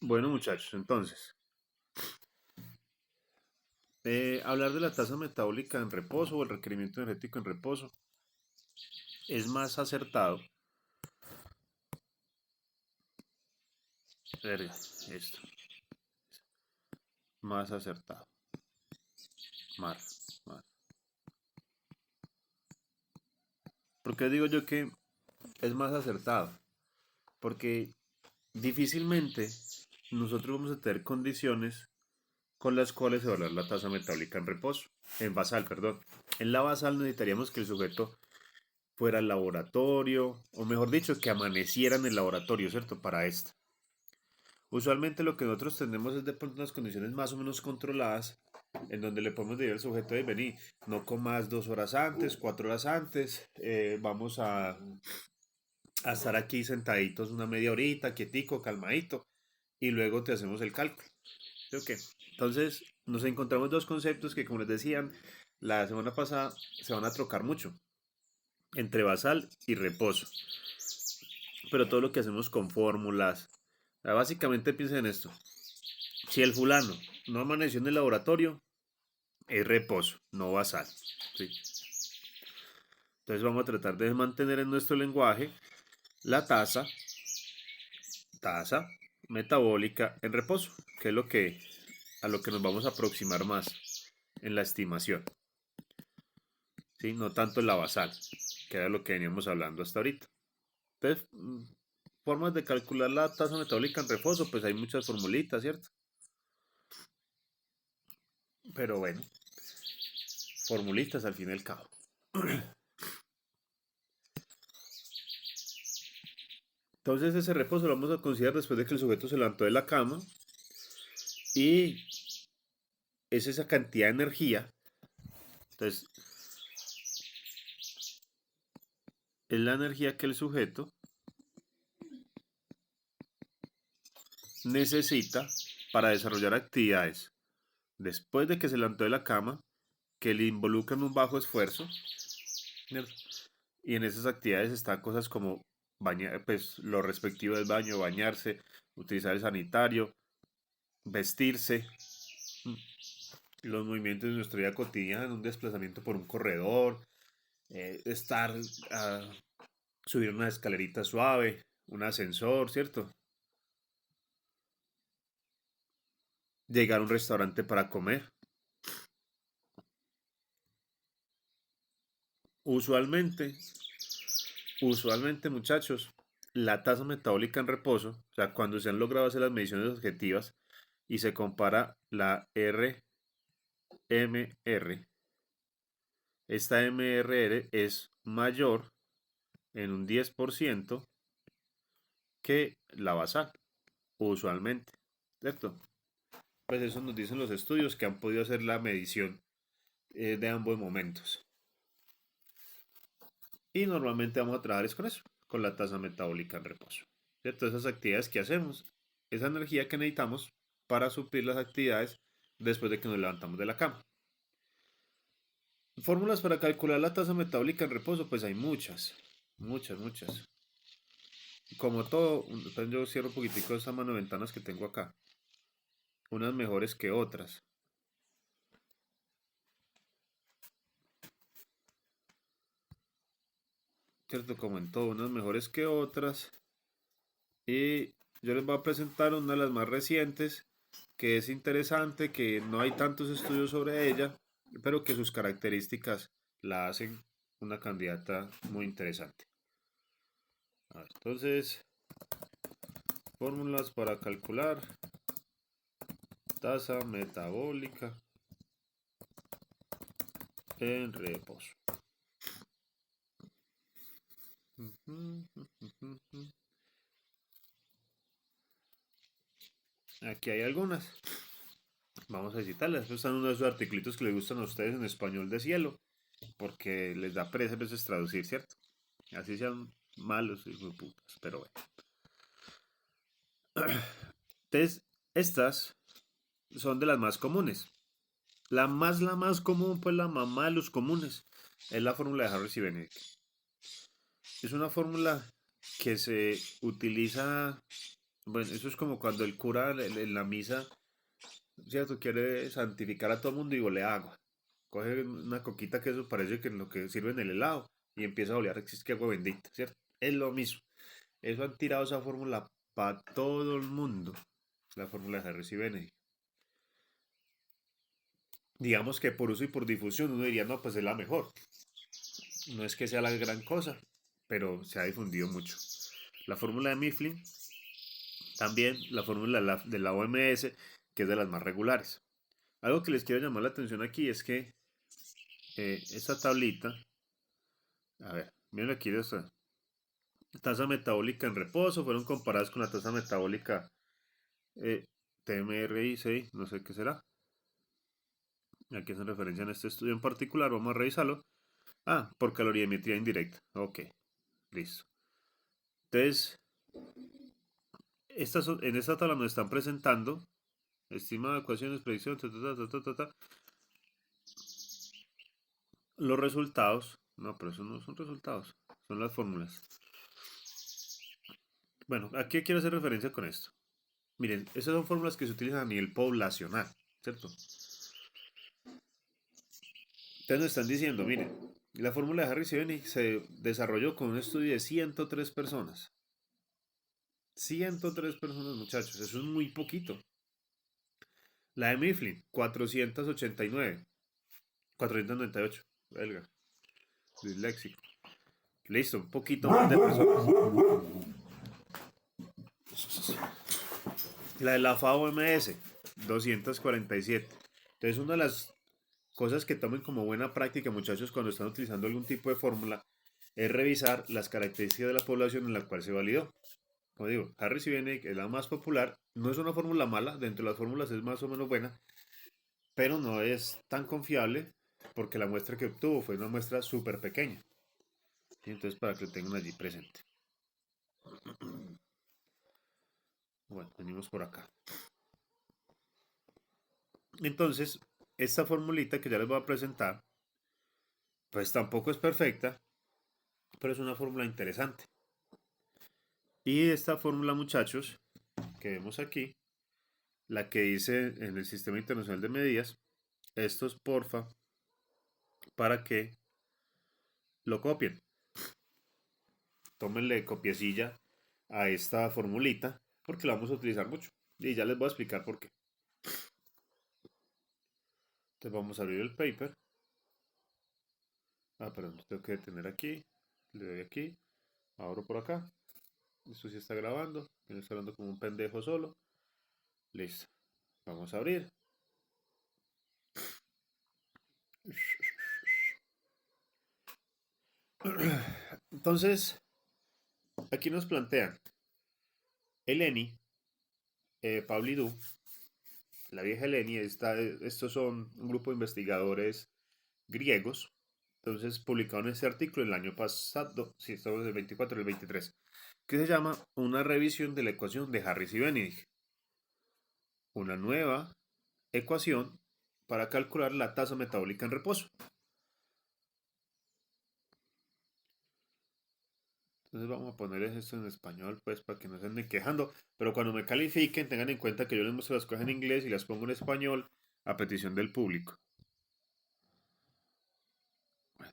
Bueno, muchachos, entonces, hablar de la tasa metabólica en reposo o el requerimiento energético en reposo es más acertado. Verga, esto, más acertado. Mar. ¿Por qué digo yo que es más acertado? Porque difícilmente nosotros vamos a tener condiciones con las cuales evaluar la tasa metabólica en reposo, en basal, perdón. En la basal necesitaríamos que el sujeto fuera al laboratorio, o mejor dicho, que amaneciera en el laboratorio, ¿cierto? Para esto. Usualmente lo que nosotros tenemos es de pronto unas condiciones más o menos controladas, en donde le podemos decir al sujeto de vení, no comas 2 horas antes, 4 horas antes, vamos a estar aquí sentaditos una media horita, quietico, calmadito, y luego te hacemos el cálculo. ¿Sí o qué? Entonces nos encontramos dos conceptos que, como les decían, la semana pasada se van a trocar mucho, entre basal y reposo. Pero todo lo que hacemos con fórmulas, básicamente piensen en esto. Si el fulano no amaneció en el laboratorio, es reposo, no basal. ¿Sí? Entonces vamos a tratar de mantener en nuestro lenguaje la tasa metabólica en reposo, que es a lo que nos vamos a aproximar más en la estimación. ¿Sí? No tanto en la basal, que era lo que veníamos hablando hasta ahorita. Entonces, formas de calcular la tasa metabólica en reposo, pues hay muchas formulitas, ¿cierto? Pero bueno, formulistas al fin y al cabo. Entonces ese reposo lo vamos a considerar después de que el sujeto se levantó de la cama y es esa cantidad de energía. Entonces, es la energía que el sujeto necesita para desarrollar actividades después de que se levantó de la cama que le involucran un bajo esfuerzo. Y en esas actividades están cosas como bañar, pues lo respectivo del baño, bañarse, utilizar el sanitario, vestirse, los movimientos de nuestra vida cotidiana, un desplazamiento por un corredor, estar, a subir una escalerita suave, un ascensor, ¿cierto? Llegar a un restaurante para comer. Usualmente, usualmente muchachos, la tasa metabólica en reposo, o sea, cuando se han logrado hacer las mediciones objetivas y se compara la RMR, esta MRR es mayor en un 10% que la basal, usualmente, ¿cierto? Pues eso nos dicen los estudios que han podido hacer la medición de ambos momentos. Y normalmente vamos a trabajar es con eso, con la tasa metabólica en reposo. ¿Cierto? Esas actividades que hacemos, esa energía que necesitamos para suplir las actividades después de que nos levantamos de la cama. Fórmulas para calcular la tasa metabólica en reposo, pues hay muchas. Como todo, yo cierro un poquitico esta mano de ventanas que tengo acá. Unas mejores que otras. ¿Cierto? Como en todo, unas mejores que otras. Y yo les voy a presentar una de las más recientes, que es interesante, que no hay tantos estudios sobre ella, pero que sus características la hacen una candidata muy interesante. Entonces, fórmulas para calcular tasa metabólica en reposo. Aquí hay algunas. Vamos a citarlas. Estos están uno de esos articulitos que les gustan a ustedes en español de cielo, porque les da pereza a veces traducir, ¿cierto? Así sean malos, hijo de putas, pero bueno. Entonces, estas son de las más comunes. La más común, pues la mamá de los comunes, es la fórmula de Harris y Benedict. Es una fórmula que se utiliza Bueno, eso es como cuando el cura en la misa, ¿cierto? Quiere santificar a todo el mundo y golea agua. Coge una coquita que eso parece que en lo que sirve en el helado y empieza a olear es que agua bendita, ¿cierto? Es lo mismo. Eso han tirado esa fórmula para todo el mundo. La fórmula de Harris y Benedict. Digamos que por uso y por difusión uno diría, no, pues es la mejor. No es que sea la gran cosa, pero se ha difundido mucho. La fórmula de Mifflin, también la fórmula de la OMS, que es de las más regulares. Algo que les quiero llamar la atención aquí es que esta tablita, a ver, miren aquí esta tasa metabólica en reposo, fueron comparadas con la tasa metabólica eh, TMRI, sí, no sé qué será. Aquí hacen referencia en este estudio en particular, vamos a revisarlo. Ah, por calorimetría indirecta. Ok, listo. Entonces, en esta tabla nos están presentando estima de ecuaciones, predicción, los resultados. No, pero eso no son resultados, son las fórmulas. Bueno, ¿a qué quiero hacer referencia con esto? Miren, esas son fórmulas que se utilizan a nivel poblacional, ¿cierto? Entonces nos están diciendo, miren, la fórmula de Harris y Benning se desarrolló con un estudio de 103 personas. 103 personas, muchachos, eso es muy poquito. La de Mifflin, 489. 498. Belga. Disléxico. Listo, un poquito más de personas. La de la FAO-MS, 247. Entonces, una de las cosas que tomen como buena práctica, muchachos, cuando están utilizando algún tipo de fórmula, es revisar las características de la población en la cual se validó. Como digo, Harris y Benedict es la más popular. No es una fórmula mala, dentro de las fórmulas es más o menos buena, pero no es tan confiable porque la muestra que obtuvo fue una muestra súper pequeña. Entonces, para que lo tengan allí presente. Bueno, venimos por acá. Entonces, esta formulita que ya les voy a presentar, pues tampoco es perfecta, pero es una fórmula interesante. Y esta fórmula, muchachos, que vemos aquí, la que dice en el Sistema Internacional de Medidas, estos porfa, para que lo copien. Tómenle copiecilla a esta formulita, porque la vamos a utilizar mucho. Y ya les voy a explicar por qué. Entonces vamos a abrir el paper. Ah, perdón, tengo que detener aquí. Le doy aquí. Abro por acá. Esto sí está grabando. Estoy hablando como un pendejo solo. Listo. Vamos a abrir. Entonces, aquí nos plantean Eleni, Pablidou, la vieja Eleni, estos son un grupo de investigadores griegos. Entonces, publicaron este artículo el año pasado, sí, estamos del 24 del 23, que se llama Una revisión de la ecuación de Harris y Benedict. Una nueva ecuación para calcular la tasa metabólica en reposo. Entonces vamos a poner esto en español, pues, para que no se anden quejando. Pero cuando me califiquen, tengan en cuenta que yo les muestro las cosas en inglés y las pongo en español a petición del público.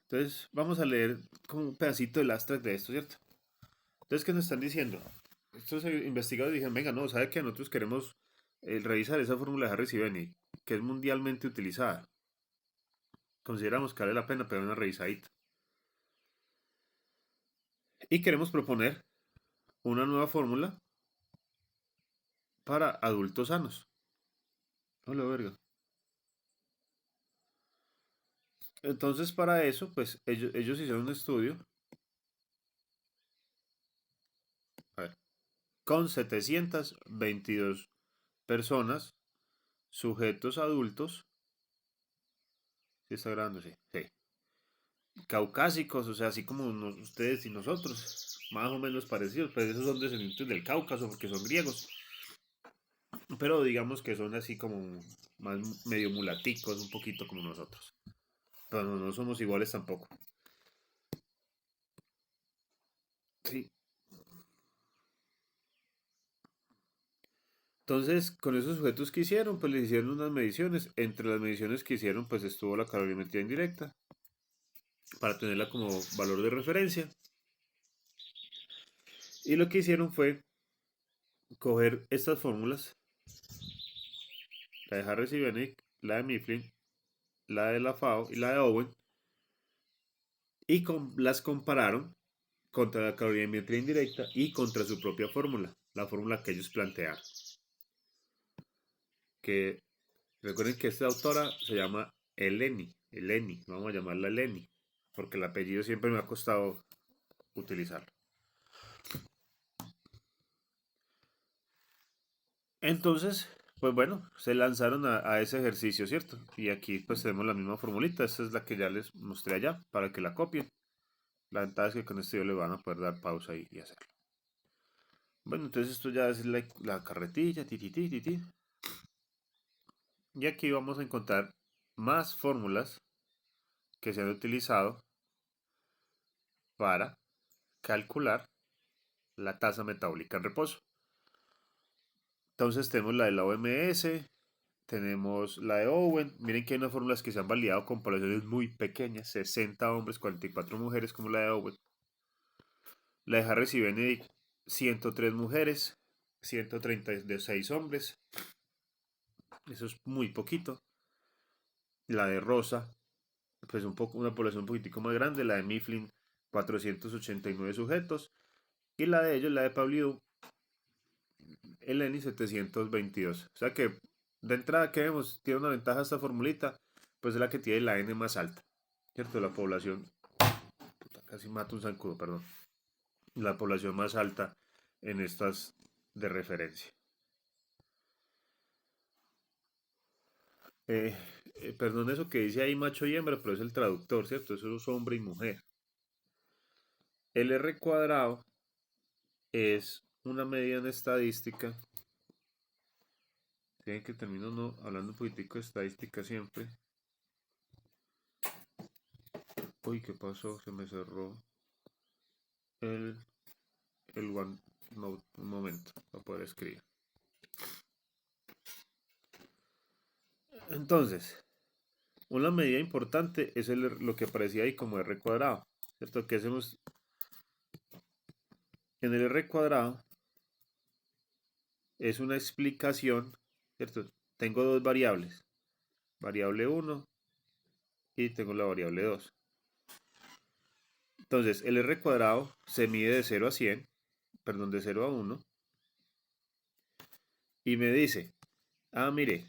Entonces vamos a leer como un pedacito del abstract de esto, ¿cierto? Entonces, ¿qué nos están diciendo? Estos investigadores dijeron, venga, no, ¿sabe qué? Nosotros queremos revisar esa fórmula de Harris y Benny, que es mundialmente utilizada. Consideramos que vale la pena pegar una revisadita. Y queremos proponer una nueva fórmula para adultos sanos. Hola, verga. Entonces, para eso, pues ellos hicieron un estudio, a ver, con 722 personas, sujetos adultos, ¿sí está grabando? Sí, sí, caucásicos, o sea, así como ustedes y nosotros, más o menos parecidos, pues esos son descendientes del Cáucaso porque son griegos, pero digamos que son así como más medio mulaticos, un poquito como nosotros, pero no somos iguales tampoco. Sí, Entonces, con esos sujetos que hicieron, pues les hicieron unas mediciones. Entre las mediciones que hicieron, pues estuvo la calorimetría indirecta, para tenerla como valor de referencia. Y lo que hicieron fue coger estas fórmulas, la de Harris y Benedict, la de Mifflin, la de la FAO y la de Owen, y las compararon contra la calorimetría indirecta y contra su propia fórmula, la fórmula que ellos plantearon. Que recuerden que esta autora se llama Eleni, vamos a llamarla Eleni, porque el apellido siempre me ha costado utilizarlo. Entonces, pues bueno, se lanzaron a ese ejercicio, ¿cierto? Y aquí pues tenemos la misma formulita, esta es la que ya les mostré allá, para que la copien. La ventaja es que con esto yo le van a poder dar pausa y hacerlo. Bueno, entonces esto ya es la carretilla, ti, ti, ti, ti, ti. Y aquí vamos a encontrar más fórmulas que se han utilizado para calcular la tasa metabólica en reposo. Entonces tenemos la de la OMS, tenemos la de Owen. Miren que hay unas fórmulas que se han validado con poblaciones muy pequeñas, 60 hombres, 44 mujeres, como la de Owen. La de Harris y Benedict, 103 mujeres, 136 hombres. Eso es muy poquito. La de Rosa, pues una población un poquitico más grande. La de Mifflin, 489 sujetos. Y la de ellos, la de Pauliou, el ENI 722. O sea que de entrada que vemos, tiene una ventaja esta formulita, pues es la que tiene la N más alta, ¿cierto? La población, puta, casi mato un zancudo, perdón. La población más alta en estas de referencia. Eh, Perdón eso que dice ahí macho y hembra, pero es el traductor, ¿cierto? Eso es hombre y mujer. El R cuadrado es una medida en estadística. Tienen que terminar hablando un poquitico de estadística siempre. Uy, ¿qué pasó? Se me cerró el OneNote. Un momento, para poder escribir. Entonces, una medida importante es lo que aparecía ahí como R cuadrado, ¿cierto? ¿Qué hacemos? En el R cuadrado es una explicación, ¿cierto? Tengo dos variables, variable 1 y tengo la variable 2. Entonces, el R cuadrado se mide de 0 a 100, perdón, de 0 a 1, y me dice, mire,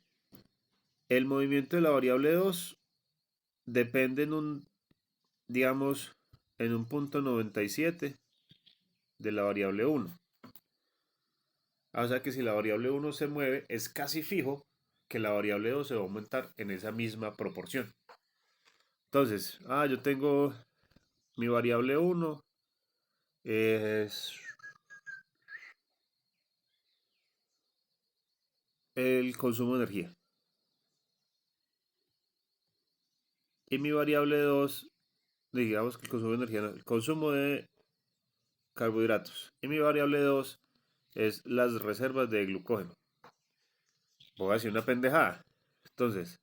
el movimiento de la variable 2 depende digamos, en un punto 97 de la variable 1. O sea que si la variable 1 se mueve, es casi fijo que la variable 2 se va a aumentar en esa misma proporción. Entonces, yo tengo mi variable 1 es el consumo de energía. Y mi variable 2, digamos que el consumo de energía, no, el consumo de carbohidratos. Y mi variable 2 es las reservas de glucógeno. Voy a decir una pendejada. Entonces,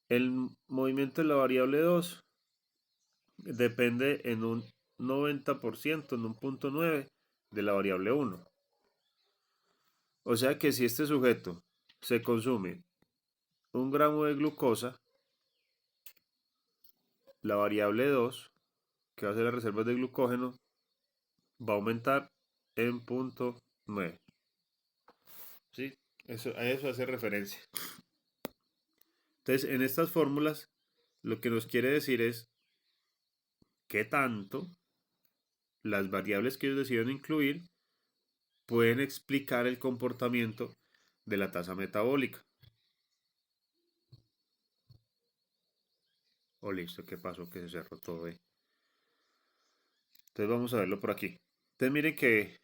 el movimiento de la variable 2 depende en un 90%, en un punto 9 de la variable 1. O sea que si este sujeto se consume 1 gramo de glucosa, la variable 2, que va a ser las reservas de glucógeno, va a aumentar en punto 9. ¿Sí? A eso hace referencia. Entonces, en estas fórmulas, lo que nos quiere decir es qué tanto las variables que ellos deciden incluir pueden explicar el comportamiento de la tasa metabólica. Listo, ¿qué pasó? Que se cerró todo ahí. Entonces vamos a verlo por aquí. Entonces miren que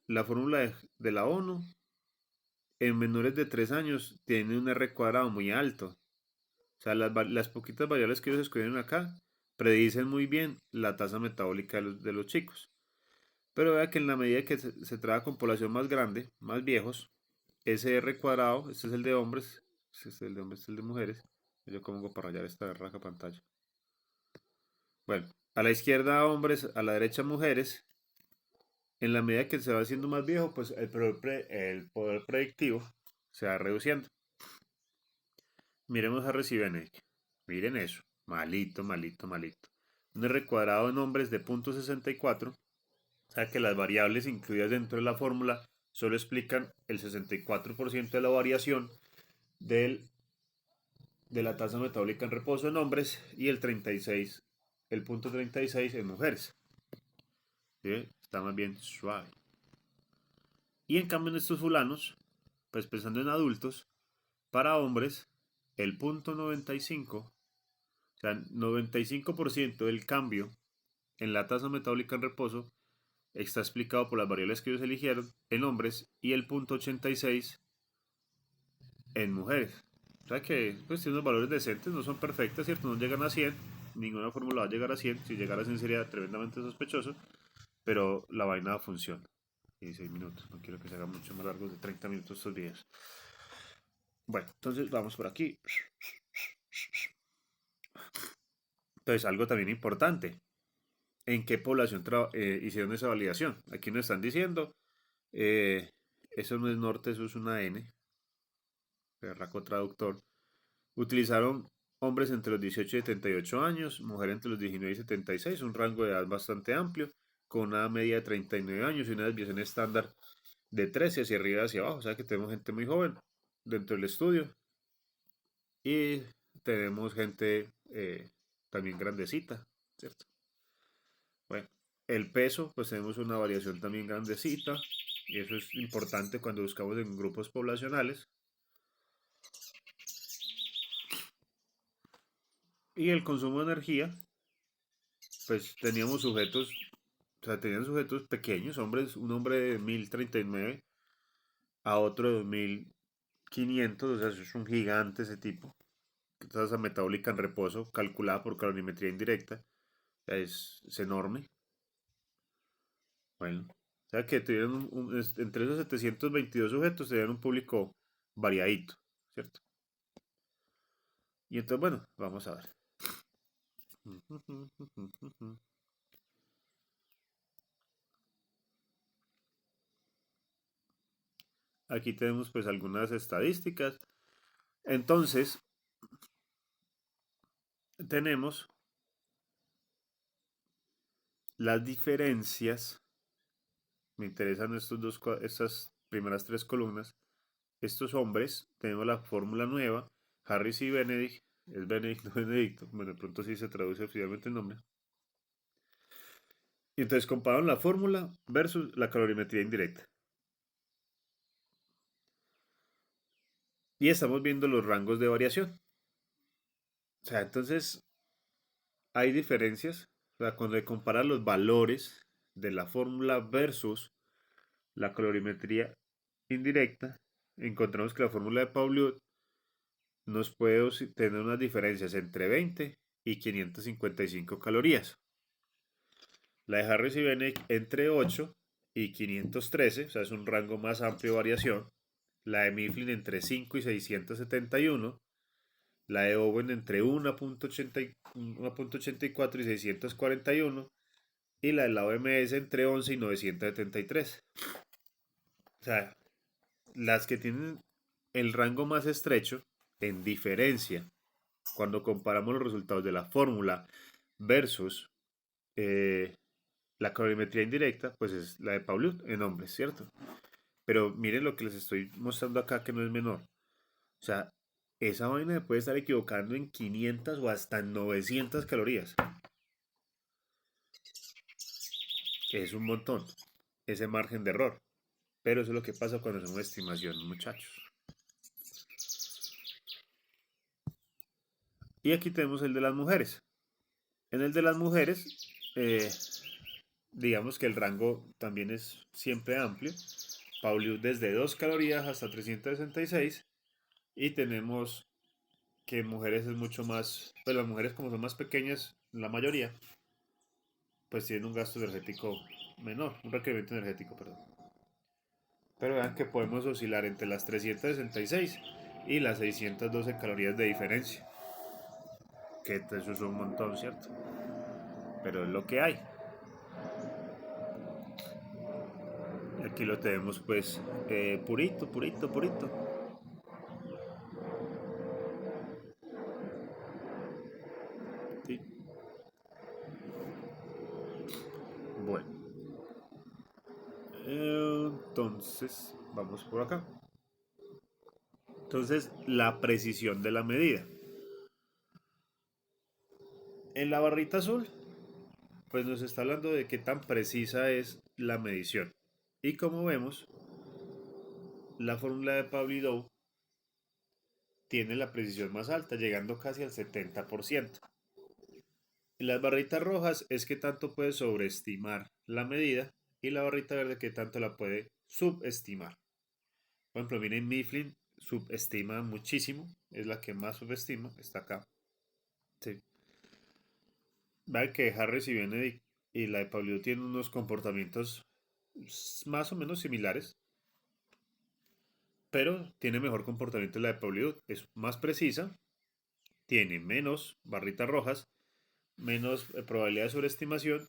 la fórmula de la ONU en menores de 3 años tiene un R cuadrado muy alto. O sea, las poquitas variables que ellos escogieron acá predicen muy bien la tasa metabólica de los chicos. Pero vea que en la medida que se trabaja con población más grande, más viejos, SR cuadrado, este es el de hombres, este es el de hombres, este es el de mujeres. Yo como para rayar esta raja pantalla. Bueno, a la izquierda hombres, a la derecha mujeres. En la medida que se va haciendo más viejo, pues el poder predictivo se va reduciendo. Miremos a Harris y Benedict. Miren eso. Malito, malito, malito. Un R cuadrado en hombres de 0.64. O sea que las variables incluidas dentro de la fórmula solo explican el 64% de la variación de la tasa metabólica en reposo en hombres y el punto 36 en mujeres. ¿Sí? Está más bien suave. Y en cambio en estos fulanos, pues pensando en adultos, para hombres, el punto 95, o sea, 95% del cambio en la tasa metabólica en reposo está explicado por las variables que ellos eligieron en hombres y el punto 86 en mujeres. O sea que pues tienen unos valores decentes, no son perfectas, ¿cierto? No llegan a 100, ninguna fórmula va a llegar a 100, si llegara a 100 sería tremendamente sospechoso, pero la vaina funciona. 16 minutos, no quiero que se haga mucho más largo de 30 minutos estos videos. Bueno, entonces vamos por aquí. Entonces, algo también importante. ¿En qué población hicieron esa validación? Aquí nos están diciendo, eh, eso no es norte, eso es una N, perraco traductor. Utilizaron hombres entre los 18 y 78 años, mujeres entre los 19 y 76, un rango de edad bastante amplio, con una media de 39 años y una desviación estándar de 13 hacia arriba y hacia abajo. O sea que tenemos gente muy joven dentro del estudio y tenemos gente también grandecita, ¿cierto? Bueno, el peso, pues tenemos una variación también grandecita y eso es importante cuando buscamos en grupos poblacionales. Y el consumo de energía, pues teníamos sujetos, o sea, tenían sujetos pequeños, hombres, un hombre de 1039 a otro de 1500, o sea, eso es un gigante ese tipo. Tasa metabólica en reposo calculada por calorimetría indirecta, es enorme. Bueno, o sea que tuvieron entre esos 722 sujetos tenían un público variadito, ¿cierto? Y entonces, bueno, vamos a ver. Aquí tenemos pues algunas estadísticas. Entonces, tenemos las diferencias. Me interesan estas primeras tres columnas. Estos hombres, tenemos la fórmula nueva, Harris y Benedict, es Benedict, no Benedicto, bueno, de pronto sí se traduce oficialmente el nombre. Y entonces compararon la fórmula versus la calorimetría indirecta. Y estamos viendo los rangos de variación. O sea, entonces hay diferencias. O sea, cuando se comparan los valores de la fórmula versus la calorimetría indirecta, encontramos que la fórmula de Pauliot nos puede tener unas diferencias entre 20 y 555 calorías. La de Harris y Benedict entre 8 y 513, o sea, es un rango más amplio de variación. La de Mifflin entre 5 y 671. La de Owen entre 1.84 y 641. Y la de la OMS entre 11 y 973. O sea, las que tienen el rango más estrecho en diferencia cuando comparamos los resultados de la fórmula versus eh, la colorimetría indirecta, pues es la de Pauliot en hombres, ¿cierto? Pero miren lo que les estoy mostrando acá que no es menor. O sea, esa vaina se puede estar equivocando en 500 o hasta en 900 calorías. Es un montón, ese margen de error. Pero eso es lo que pasa cuando hacemos estimación, muchachos. Y aquí tenemos el de las mujeres. En el de las mujeres, eh, digamos que el rango también es siempre amplio. Paulius desde 2 calorías hasta 366. Y tenemos que en mujeres es mucho más, pues las mujeres como son más pequeñas, la mayoría, pues tienen un gasto energético menor, un requerimiento energético, perdón. Pero vean que podemos oscilar entre las 366 y las 612 calorías de diferencia. Que eso es un montón, ¿cierto? Pero es lo que hay. Aquí lo tenemos pues purito, purito, purito. Sí. Bueno, entonces vamos por acá. Entonces, la precisión de la medida. En la barrita azul, pues nos está hablando de qué tan precisa es la medición. Y como vemos, la fórmula de Pavlov tiene la precisión más alta, llegando casi al 70%. Y las barritas rojas es que tanto puede sobreestimar la medida y la barrita verde que tanto la puede subestimar. Por ejemplo, miren, Mifflin subestima muchísimo, es la que más subestima, está acá. Sí. Vean que Harris y Benedict y la de Pablo tienen unos comportamientos más o menos similares, pero tiene mejor comportamiento la de Pablo, es más precisa, tiene menos barritas rojas, menos probabilidad de sobreestimación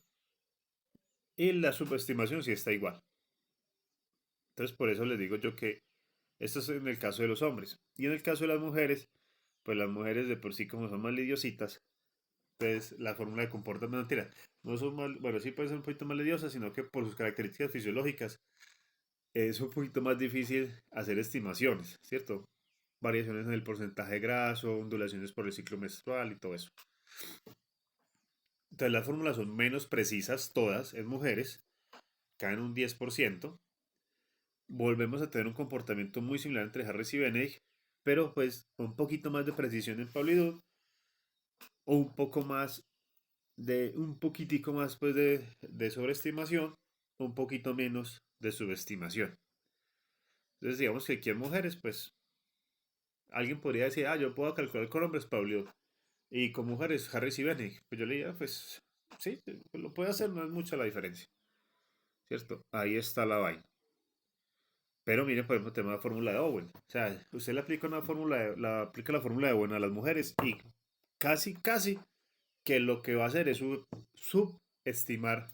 y la subestimación sí está igual. Entonces por eso les digo yo que esto es en el caso de los hombres. Y en el caso de las mujeres, pues las mujeres de por sí como son más lidiositas, pues la fórmula de comportamiento, mentira, no son mal, bueno, sí pueden ser un poquito más lidiosas, sino que por sus características fisiológicas es un poquito más difícil hacer estimaciones, ¿cierto? Variaciones en el porcentaje graso, ondulaciones por el ciclo menstrual y todo eso. Entonces las fórmulas son menos precisas todas en mujeres, caen un 10%. Volvemos a tener un comportamiento muy similar entre Harris y Benedict, pero pues un poquito más de precisión en Pablidud o un poco más un poquitico más pues de sobreestimación, un poquito menos de subestimación. Entonces digamos que aquí en mujeres pues alguien podría decir, ah, yo puedo calcular con hombres Pablidud y con mujeres Harris y Benedict. Pues yo le diría, pues sí, pues lo puede hacer, no es mucha la diferencia, ¿cierto? Ahí está la vaina. Pero miren, por ejemplo, el tema de la fórmula de Owen. O sea, usted le aplica una fórmula, aplica la fórmula de Owen a las mujeres y casi, casi que lo que va a hacer es subestimar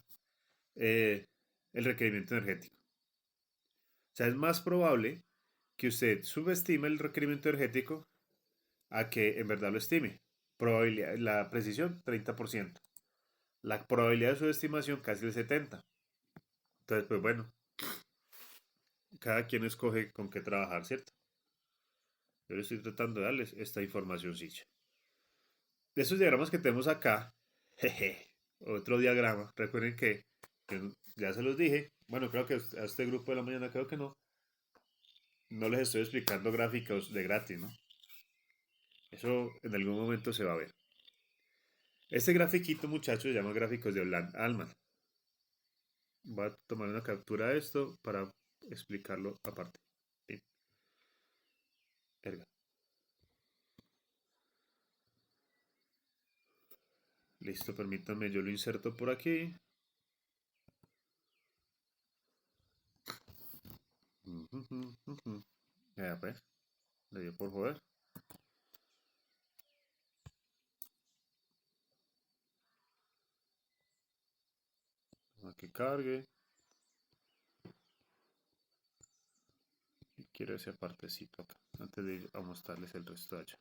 eh, el requerimiento energético. O sea, es más probable que usted subestime el requerimiento energético a que en verdad lo estime. Probabilidad, la precisión, 30%. La probabilidad de subestimación, casi el 70%. Entonces, pues bueno, cada quien escoge con qué trabajar, ¿cierto? Yo le estoy tratando de darles esta información, sí. De esos diagramas que tenemos acá, jeje, otro diagrama. Recuerden que ya se los dije. Bueno, creo que a este grupo de la mañana creo que no. No les estoy explicando gráficos de gratis, ¿no? Eso en algún momento se va a ver. Este grafiquito, muchachos, se llama gráficos de Allman. Voy a tomar una captura de esto para explicarlo aparte. Sí. Listo, permítanme, yo lo inserto por aquí. Ya pues, le dio por joder. Aquí cargue. Y quiero ese partecito acá, antes de ir a mostrarles el resto de allá.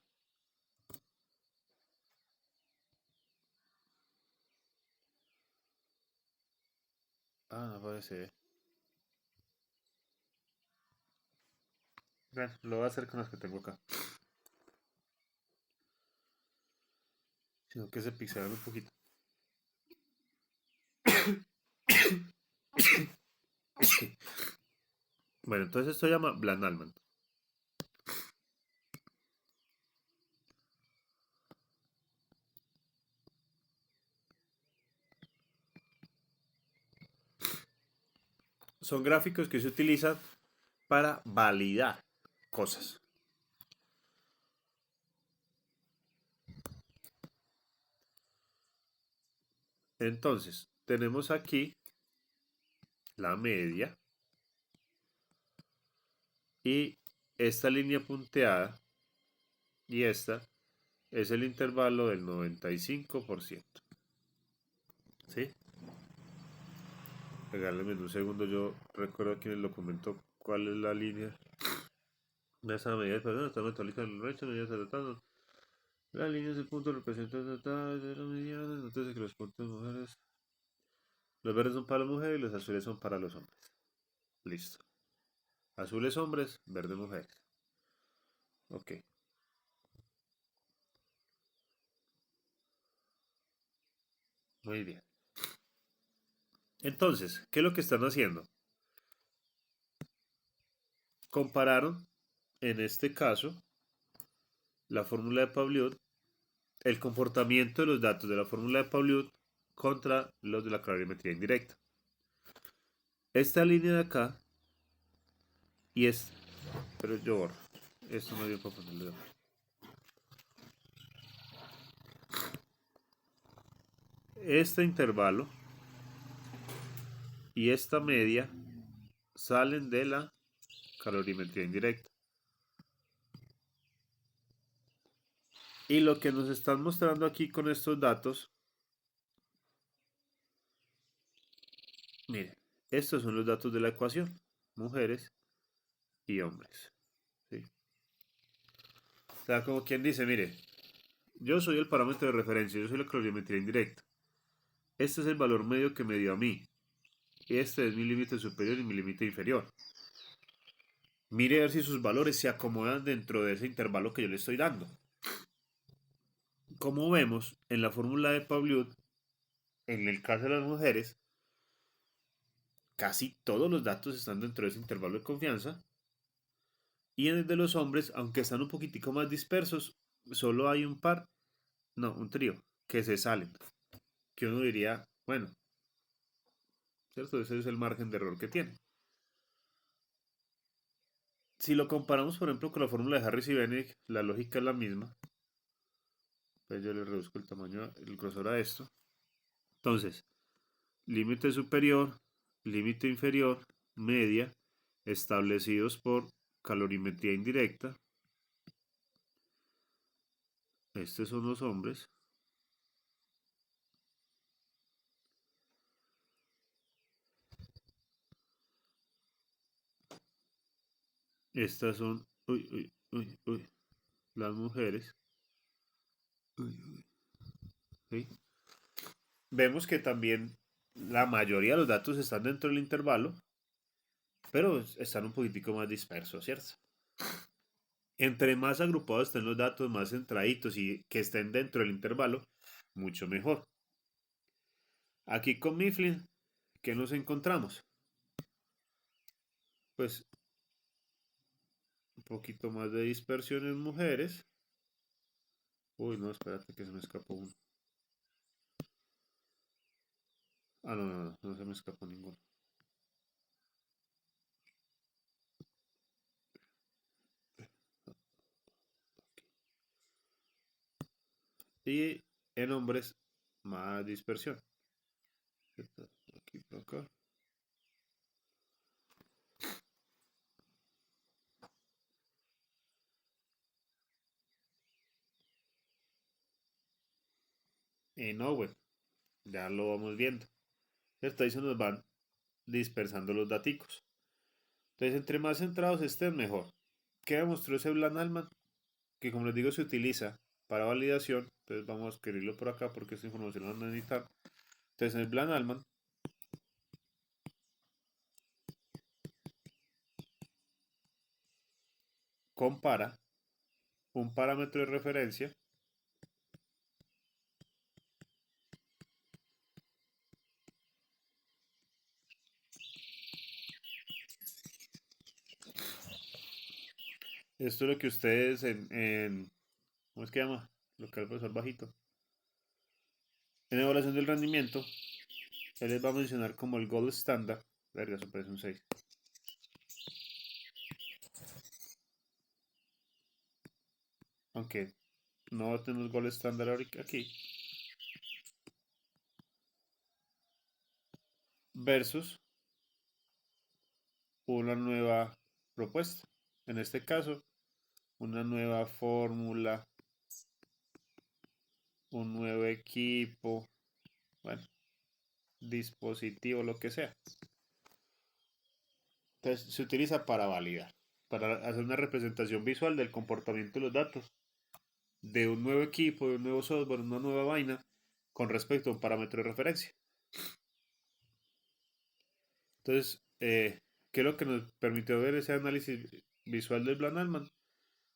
Ah, no parece. Bueno, lo voy a hacer con las que tengo acá. Sino que se pixelan un poquito. Bueno, entonces esto se llama Bland Almond. Son gráficos que se utilizan para validar cosas. Entonces, tenemos aquí la media Y esta línea punteada y esta es el intervalo del 95%. ¿Sí? Regálame un segundo, yo recuerdo aquí en el documento cuál es la línea de esa medida de personas, está metálica en el resto, medidas tratando. La línea es el punto representa de la mediana, entonces que los puntos mujeres. Los verdes son para las mujeres y los azules son para los hombres. Listo. Azules hombres, verdes mujeres. Ok. Muy bien. Entonces, ¿qué es lo que están haciendo? Compararon, en este caso, la fórmula de Pauliot, el comportamiento de los datos de la fórmula de Pauliot contra los de la calorimetría indirecta. Esta línea de acá y es, pero yo borro. Esto no dio para ponerle. Este intervalo y esta media salen de la calorimetría indirecta. Y lo que nos están mostrando aquí con estos datos, miren, estos son los datos de la ecuación, mujeres y hombres. ¿Sí? O sea, como quien dice, mire, yo soy el parámetro de referencia, yo soy la calorimetría indirecta. Este es el valor medio que me dio a mí. Este es mi límite superior y mi límite inferior. Mire a ver si sus valores se acomodan dentro de ese intervalo que yo le estoy dando. Como vemos en la fórmula de Pauliot, en el caso de las mujeres, casi todos los datos están dentro de ese intervalo de confianza. Y en el de los hombres, aunque están un poquitico más dispersos, solo hay un par, no, un trío, que se salen. Que uno diría, bueno, ¿cierto? Ese es el margen de error que tiene. Si lo comparamos, por ejemplo, con la fórmula de Harris y Benedict, la lógica es la misma. Pues yo le reduzco el tamaño, el grosor a esto. Entonces, límite superior, límite inferior, media, establecidos por calorimetría indirecta. Estos son los hombres. Estas son, las mujeres. Uy, uy, ¿sí? Vemos que también la mayoría de los datos están dentro del intervalo, pero están un poquitico más dispersos, ¿cierto? Entre más agrupados estén los datos, más centraditos y que estén dentro del intervalo, mucho mejor. Aquí con Mifflin, ¿qué nos encontramos? Pues un poquito más de dispersión en mujeres. Uy, no, espérate que se me escapó uno. Ah, no, no, no, no se me escapó ninguno. Y en hombres, más dispersión. Aquí por acá. No, güey, ya lo vamos viendo. ¿Cierto? Ahí se nos van dispersando los daticos. Entonces, entre más centrados estén, mejor. ¿Qué demostró ese Blan-Allman? Que como les digo, se utiliza para validación. Entonces vamos a escribirlo por acá porque esta información la van a necesitar. Entonces, el Blan-Allman compara un parámetro de referencia esto es lo que ustedes ¿cómo es que llama? Lo que el profesor bajito. En evaluación del rendimiento, él les va a mencionar como el gold standard. Verga, eso parece un 6. Aunque no tenemos gold standard aquí. Versus una nueva propuesta. en este caso, una nueva fórmula, un nuevo equipo, bueno, dispositivo, lo que sea. Entonces se utiliza para validar, para hacer una representación visual del comportamiento de los datos de un nuevo equipo, de un nuevo software, una nueva vaina con respecto a un parámetro de referencia. Entonces, ¿qué es lo que nos permitió ver ese análisis visual del Bland-Altman?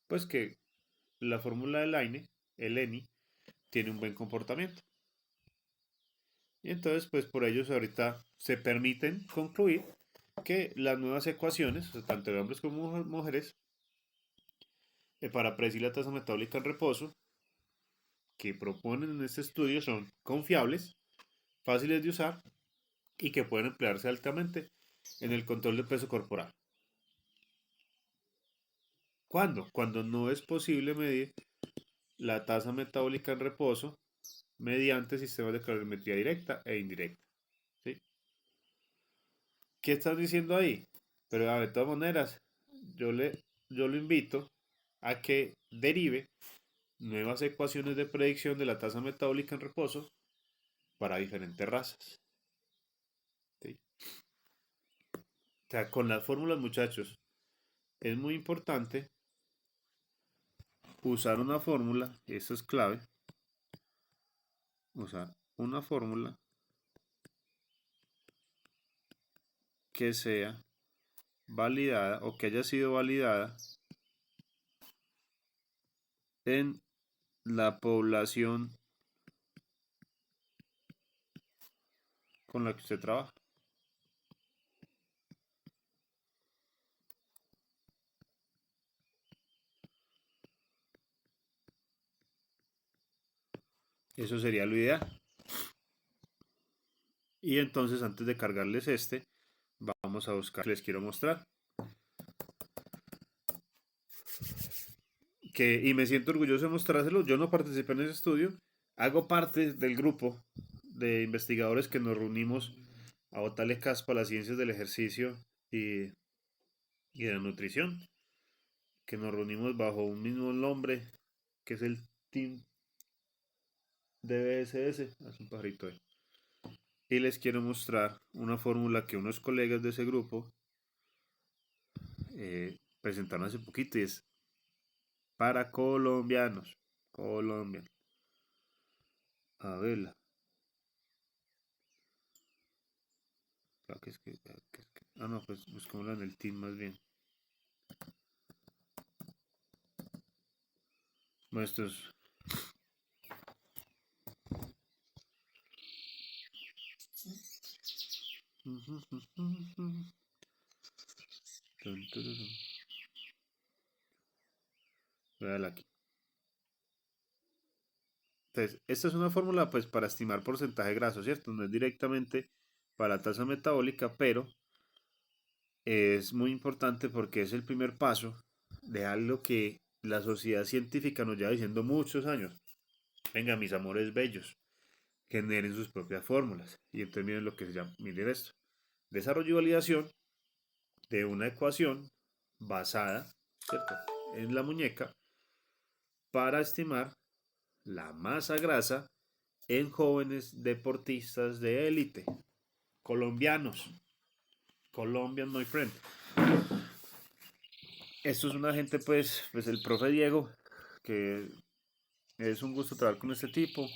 Pues que la fórmula de Line, el ENI, tiene un buen comportamiento. Y entonces, pues por ellos ahorita se permiten concluir que las nuevas ecuaciones, o sea, tanto de hombres como mujeres, para predecir la tasa metabólica en reposo, que proponen en este estudio son confiables, fáciles de usar y que pueden emplearse altamente en el control de peso corporal. ¿Cuándo? Cuando no es posible medir la tasa metabólica en reposo mediante sistemas de calorimetría directa e indirecta. ¿Sí? ¿Qué estás diciendo ahí? Pero de todas maneras, yo, le, yo lo invito a que derive nuevas ecuaciones de predicción de la tasa metabólica en reposo para diferentes razas. ¿Sí? O sea, con las fórmulas, muchachos, es muy importante usar una fórmula, eso es clave, usar una fórmula que sea validada o que haya sido validada en la población con la que usted trabaja. Eso sería lo ideal. Y entonces antes de cargarles este, vamos a buscar, les quiero mostrar. Y me siento orgulloso de mostrárselo. Yo no participé en ese estudio. Hago parte del grupo de investigadores que nos reunimos a botarle caspa a las ciencias del ejercicio y, y de la nutrición. Que nos reunimos bajo un mismo nombre, que es el Team DBSS. Es un pajarito ahí. Y les quiero mostrar una fórmula que unos colegas de ese grupo presentaron hace poquito y es para colombianos. Colombia. A verla. Claro ah, no, pues buscámosla en el team más bien. Bueno, esto es. Véala aquí. Entonces, esta es una fórmula pues para estimar porcentaje graso, ¿cierto? No es directamente para la tasa metabólica, pero es muy importante porque es el primer paso de algo que la sociedad científica nos lleva diciendo muchos años. Venga, mis amores bellos, generen sus propias fórmulas. Y entonces miren lo que se llama, miren esto. Desarrollo y validación de una ecuación basada, ¿cierto?, en la muñeca para estimar la masa grasa en jóvenes deportistas de élite, colombianos, Colombian my friend. Esto es una gente pues el profe Diego, que es un gusto trabajar con este tipo,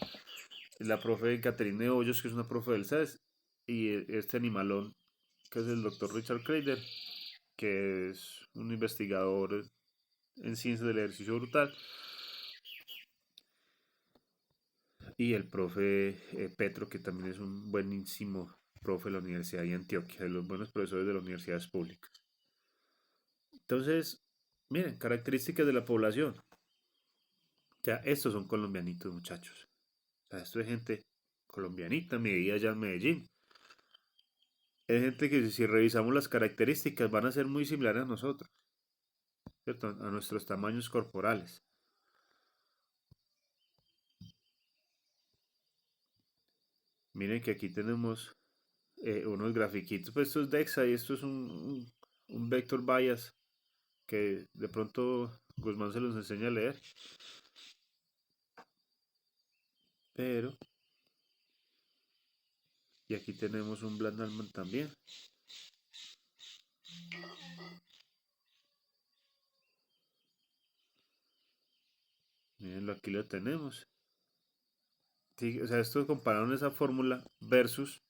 la profe Caterine Hoyos, que es una profe del CES, y este animalón, que es el doctor Richard Kreider, que es un investigador en ciencias del ejercicio brutal, y el profe Petro, que también es un buenísimo profe de la Universidad de Antioquia, de los buenos profesores de las universidades públicas. Entonces, miren, características de la población. Ya, estos son colombianitos, muchachos. O sea, esto es gente colombianita, medida allá en Medellín. Es gente que si revisamos las características van a ser muy similares a nosotros, ¿cierto? A nuestros tamaños corporales. Miren que aquí tenemos unos grafiquitos. Pues esto es DEXA y esto es un vector bias que de pronto Guzmán se los enseña a leer, pero, y aquí tenemos un Blandalman también. Mirenlo, aquí lo tenemos. Sí, o sea, esto compararon esa fórmula versus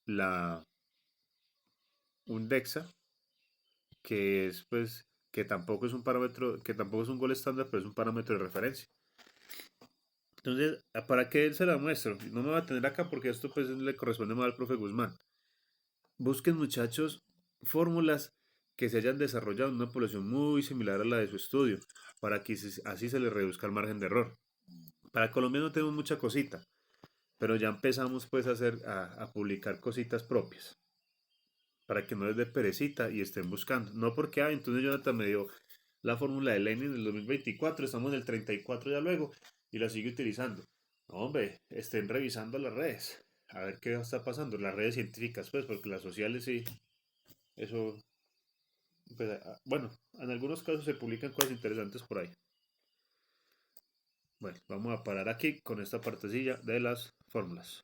la un DEXA, que es pues que tampoco es un parámetro, que tampoco es un gol estándar, pero es un parámetro de referencia. Entonces, ¿para qué se la muestro? No me va a tener acá porque esto pues le corresponde más al profe Guzmán. Busquen muchachos fórmulas que se hayan desarrollado en una población muy similar a la de su estudio, para que así se les reduzca el margen de error. Para Colombia no tenemos mucha cosita, pero ya empezamos pues a publicar cositas propias, para que no les dé perecita y estén buscando. No porque, entonces Jonathan me dio la fórmula de Lenin del 2024, estamos en el 34 ya luego, y la sigue utilizando. No, hombre, estén revisando las redes, a ver qué está pasando, las redes científicas, pues, porque las sociales sí, eso, pues, bueno, en algunos casos se publican cosas interesantes por ahí. Bueno, vamos a parar aquí con esta partecilla de las fórmulas.